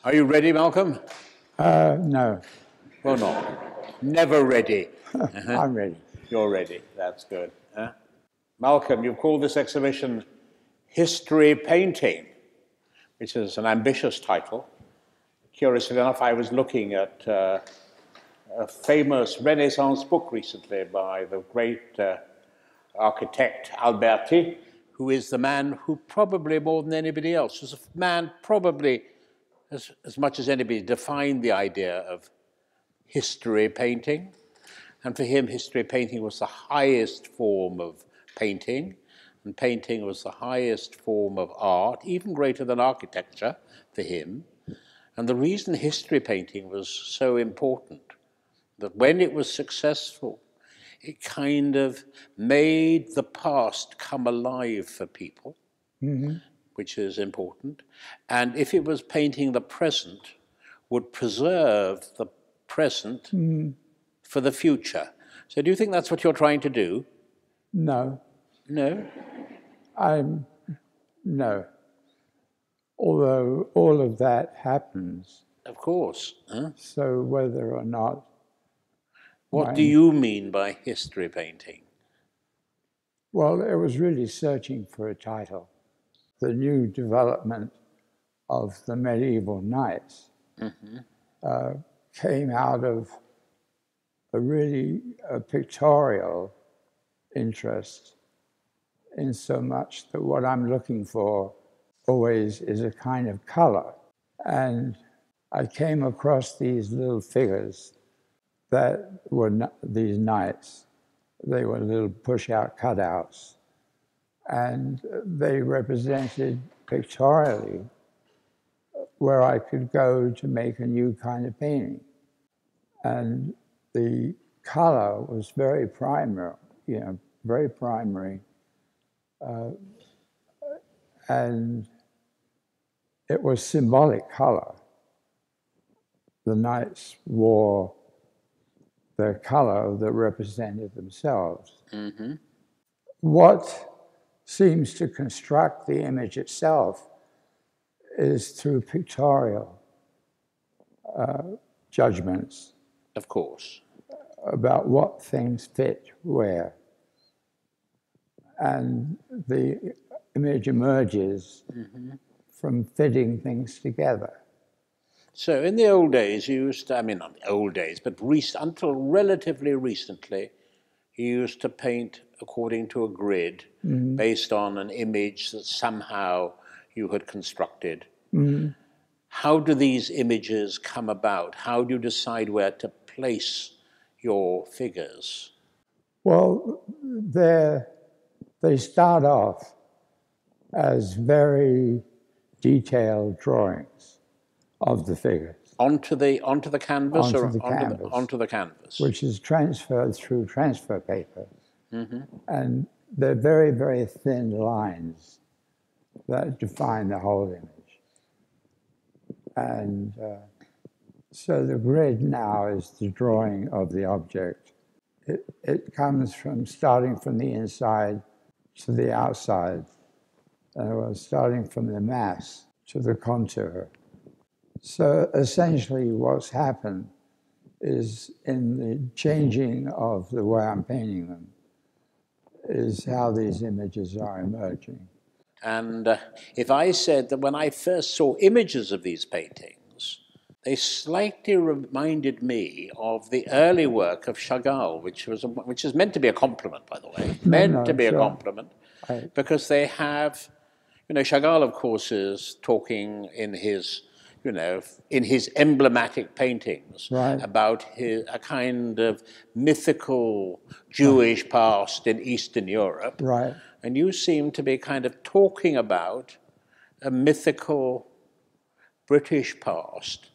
Are you ready, Malcolm? No, Well, not. Never ready. I'm ready. You're ready. That's good. Malcolm, you've called this exhibition History Painting, which is an ambitious title. Curiously enough, I was looking at a famous Renaissance book recently by the great architect Alberti, who is the man who probably more than anybody else, was a man probably as much as anybody defined the idea of history painting. And for him, history painting was the highest form of painting, and painting was the highest form of art, even greater than architecture for him. And the reason history painting was so important, that when it was successful, it kind of made the past come alive for people, which is important. And if it was painting the present, would preserve the present for the future. So do you think that's what you're trying to do? No, No? no. Although all of that happens, Of course. Huh? so whether or not... What do you mean by history painting? Well, it was really searching for a title. The new development of the medieval knights came out of a really pictorial interest, in so much that what I'm looking for always is a kind of color. And I came across these little figures that were these knights. They were little push-out cutouts, and they represented pictorially where I could go to make a new kind of painting. And the color was very primary, very primary. And it was symbolic color. The knights wore their color that represented themselves. What seems to construct the image itself is through pictorial judgments. Of course. About what things fit where. And the image emerges from fitting things together. So in the old days, you used to, not the old days, but until relatively recently, you used to paint according to a grid based on an image that somehow you had constructed. How do these images come about? How do you decide where to place your figures? Well, they start off as very detailed drawings of the figures. Onto the canvas onto the canvas? Which is transferred through transfer paper. And they're very, very thin lines that define the whole image. And so the grid now is the drawing of the object. It comes from starting from the inside to the outside. Starting from the mass to the contour. So essentially what's happened is, in the changing of the way I'm painting them, is how these images are emerging. And if I said that when I first saw images of these paintings, they slightly reminded me of the early work of Chagall, which is meant to be a compliment, by the way. Meant to be a compliment, because they have, Chagall, of course, is talking in his emblematic paintings about a kind of mythical Jewish past in Eastern Europe. And you seem to be kind of talking about a mythical British past.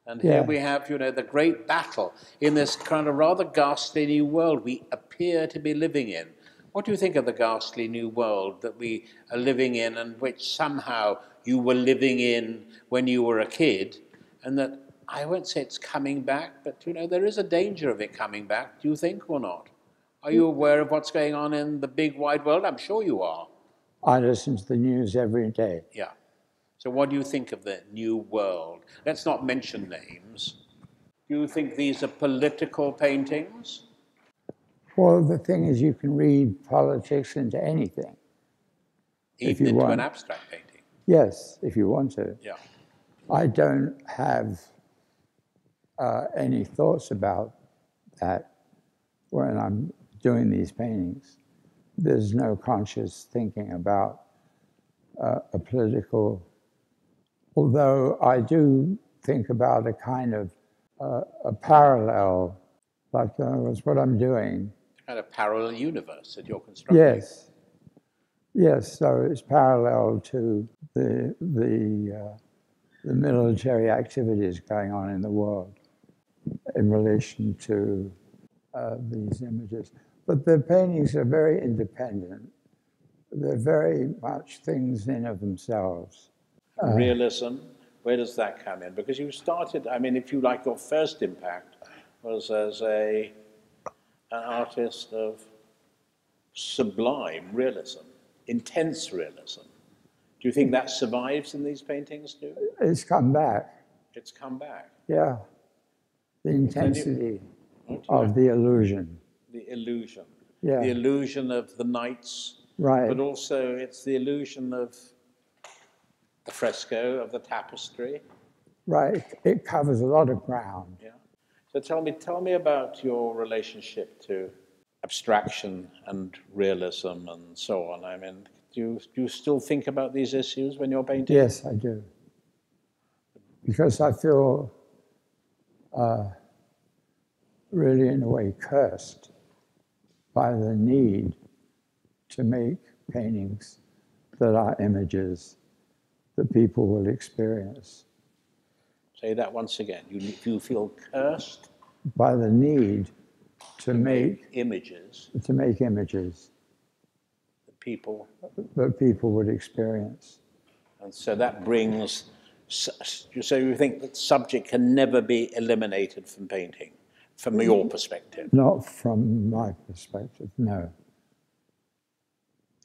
And here we have, the great battle in this kind of rather ghastly new world we appear to be living in. What do you think of the ghastly new world that we are living in, and which somehow you were living in when you were a kid, and that, I won't say it's coming back, but there is a danger of it coming back, do you think, or not? Are you aware of what's going on in the big wide world? I'm sure you are. I listen to the news every day. Yeah. So what do you think of the New World? Let's not mention names. Do you think these are political paintings? Well, the thing is, you can read politics into anything. Even into an abstract painting? Yes, if you want to. Yeah. I don't have any thoughts about that when I'm doing these paintings. There's no conscious thinking about a political, although I do think about a kind of a parallel, like what I'm doing. Kind of parallel universe that you're constructing. Yes, yes. So it's parallel to the military activities going on in the world in relation to these images. But the paintings are very independent. They're very much things in of themselves. Realism, where does that come in? Because you started, I mean, if you like, your first impact was as an artist of sublime realism, intense realism. Do you think that survives in these paintings too? It's come back. It's come back. Yeah. The intensity of the illusion. The illusion. Yeah. The illusion of the nights. Right. But also it's the illusion of the fresco, of the tapestry. Right. It covers a lot of ground. Yeah. So tell me about your relationship to abstraction and realism and so on. I mean, do you still think about these issues when you're painting? Yes, I do. Because I feel really, in a way, cursed by the need to make paintings that are images that people will experience. Say that once again. You feel cursed by the need to make images. To make images that people would experience. And so that brings. So you think that subject can never be eliminated from painting, from your perspective? Not from my perspective, no.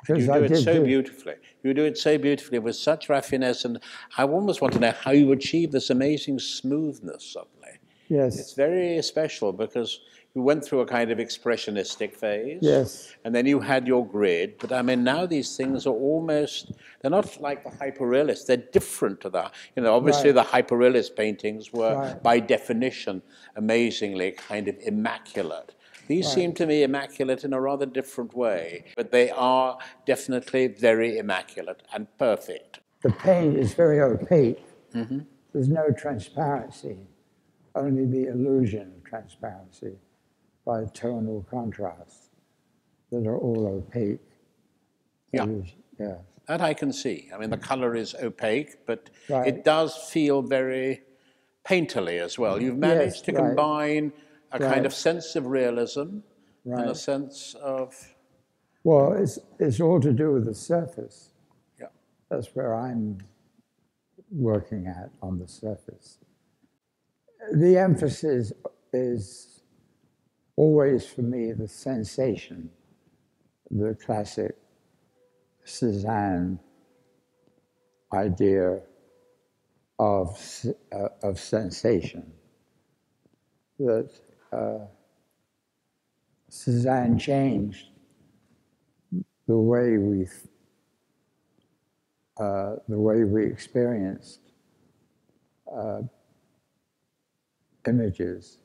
You do it so beautifully. You do it so beautifully with such raffinesse, and I almost want to know how you achieve this amazing smoothness suddenly. Yes. It's very special because you went through a kind of expressionistic phase. Yes. And then you had your grid. But I mean, now these things are almost, they're not like the hyperrealists. They're different to that. You know, obviously the hyperrealist paintings were, by definition, amazingly kind of immaculate. These seem to me immaculate in a rather different way, but they are definitely very immaculate and perfect. The paint is very opaque. Mm-hmm. There's no transparency, only the illusion of transparency by tonal contrasts that are all opaque. Yeah. That I can see. I mean, the color is opaque, but it does feel very painterly as well. You've managed to combine a kind of sense of realism and a sense of... Well, it's all to do with the surface. Yeah. That's where I'm working at, on the surface. The emphasis is always, for me, the sensation, the classic Cézanne idea of sensation, that Cézanne changed the way we experienced images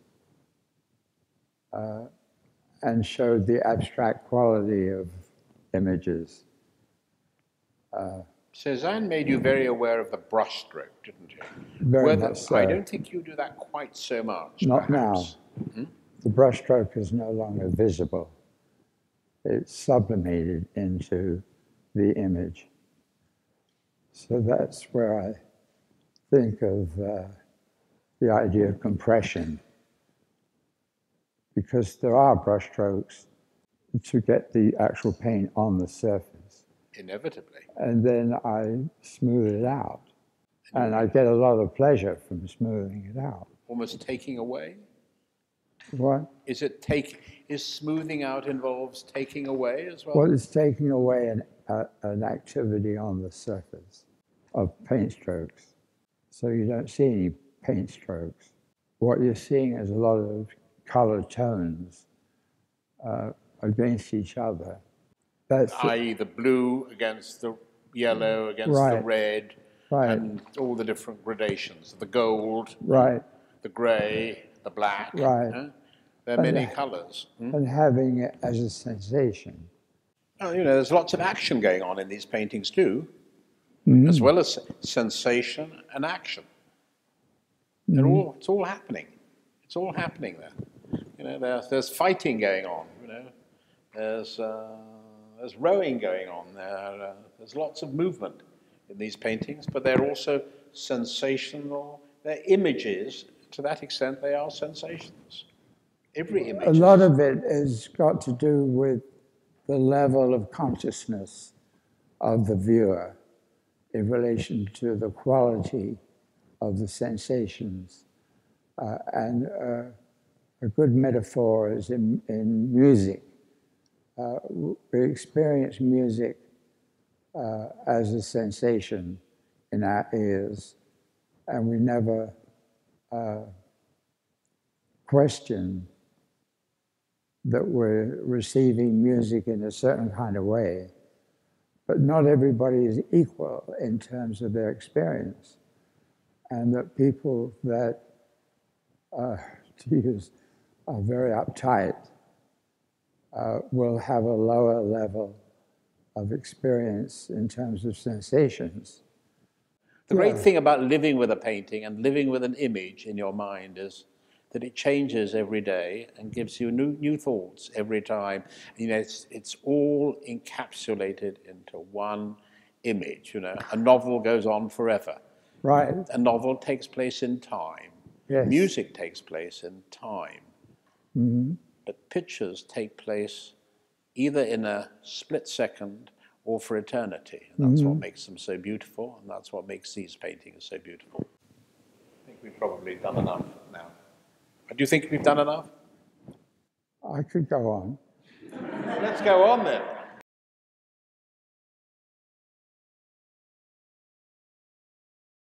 and showed the abstract quality of images. Cézanne made you very aware of the brushstroke, didn't he? Very much so. I don't think you do that quite so much. Not perhaps. now. Hmm? The brushstroke is no longer visible. It's sublimated into the image. So that's where I think of the idea of compression, because there are brushstrokes to get the actual paint on the surface. Inevitably. And then I smooth it out. And I get a lot of pleasure from smoothing it out. Almost taking away? What? Is smoothing out involves taking away as well? Well, it's taking away an activity on the surface. of paint strokes. So you don't see any paint strokes. What you're seeing is a lot of color tones against each other. I.e. the blue against the yellow, against the Right. red, Right. and all the different gradations. The gold, Right. the grey, the black. Right. There are many colours. And having it as a sensation. Oh, you know, there's lots of action going on in these paintings too, as well as sensation and action. It's all happening. It's all happening there. You know, there's fighting going on. You know, there's rowing going on. There's lots of movement in these paintings, but they're also sensational. They're images. To that extent, they are sensations. Every image. A lot of it has got to do with the level of consciousness of the viewer in relation to the quality of the sensations. And a good metaphor is in music. We experience music as a sensation in our ears, and we never question that we're receiving music in a certain kind of way. But not everybody is equal in terms of their experience. And that people that, are very uptight will have a lower level of experience in terms of sensations. The great thing about living with a painting and living with an image in your mind is that it changes every day and gives you new thoughts every time. You know, it's all encapsulated into one image. You know, a novel goes on forever. Right. A novel takes place in time. Yes. Music takes place in time. Mm-hmm. But pictures take place either in a split second or for eternity. And that's what makes them so beautiful, and that's what makes these paintings so beautiful. I think we've probably done enough now. Do you think we've done enough? I could go on. Let's go on then.